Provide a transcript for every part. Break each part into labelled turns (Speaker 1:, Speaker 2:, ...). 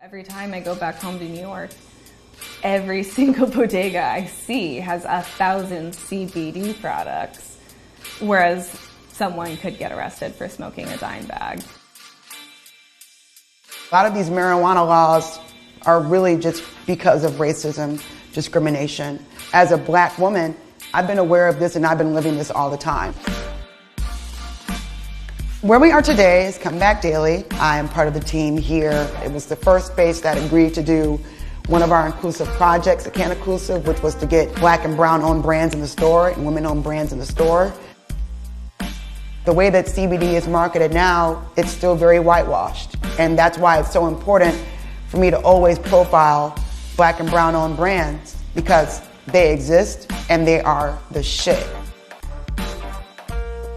Speaker 1: Every time I go back home to New York, every single bodega I see has 1,000 CBD products, whereas someone could get arrested for smoking a dime bag.
Speaker 2: A lot of these marijuana laws are really just because of racism, discrimination. As a black woman, I've been aware of this and I've been living this all the time. Where we are today is Come Back Daily. I am part of the team here. It was the first space that agreed to do one of our inclusive projects at Cannaclusive, which was to get black and brown owned brands in the store and women owned brands in the store. The way that CBD is marketed now, it's still very whitewashed. And that's why it's so important for me to always profile black and brown owned brands, because they exist and they are the shit.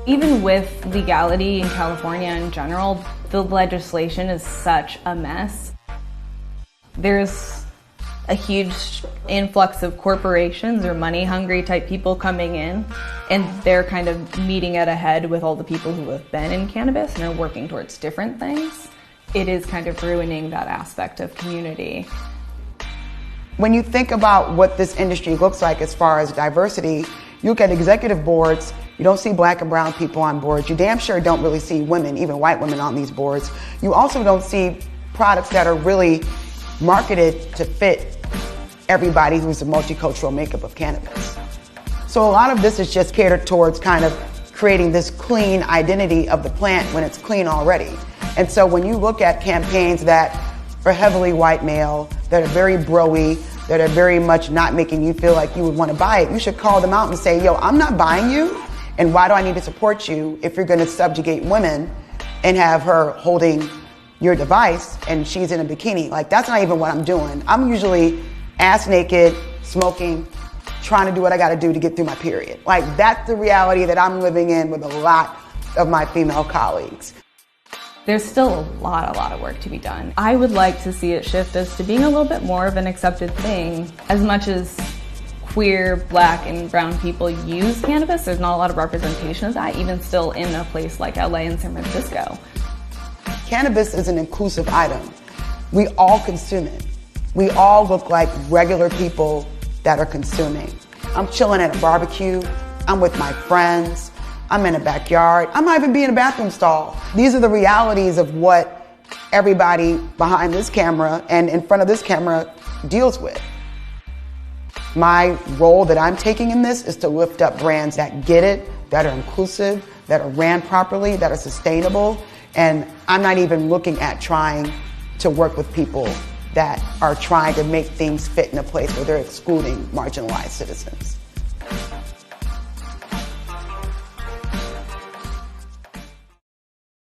Speaker 1: Even with legality in California in general, the legislation is such a mess. There's a huge influx of corporations or money-hungry type people coming in, and they're kind of meeting at a head with all the people who have been in cannabis and are working towards different things. It is kind of ruining that aspect of community.
Speaker 2: When you think about what this industry looks like as far as diversity, you look at executive boards, you don't see black and brown people on boards. You damn sure don't really see women, even white women, on these boards. You also don't see products that are really marketed to fit everybody who's a multicultural makeup of cannabis. So a lot of this is just catered towards kind of creating this clean identity of the plant when it's clean already. And so when you look at campaigns that are heavily white male, that are very bro-y, that are very much not making you feel like you would want to buy it, you should call them out and say, yo, I'm not buying you, and why do I need to support you if you're going to subjugate women and have her holding your device and she's in a bikini? Like, that's not even what I'm doing. I'm usually ass naked, smoking, trying to do what I got to do to get through my period. Like, that's the reality that I'm living in with a lot of my female colleagues.
Speaker 1: There's still a lot of work to be done. I would like to see it shift as to being a little bit more of an accepted thing. As much as queer, black, and brown people use cannabis, there's not a lot of representation of that, even still in a place like LA and San Francisco.
Speaker 2: Cannabis is an inclusive item. We all consume it. We all look like regular people that are consuming. I'm chilling at a barbecue. I'm with my friends. I'm in a backyard. I might even be in a bathroom stall. These are the realities of what everybody behind this camera and in front of this camera deals with. My role that I'm taking in this is to lift up brands that get it, that are inclusive, that are ran properly, that are sustainable. And I'm not even looking at trying to work with people that are trying to make things fit in a place where they're excluding marginalized citizens.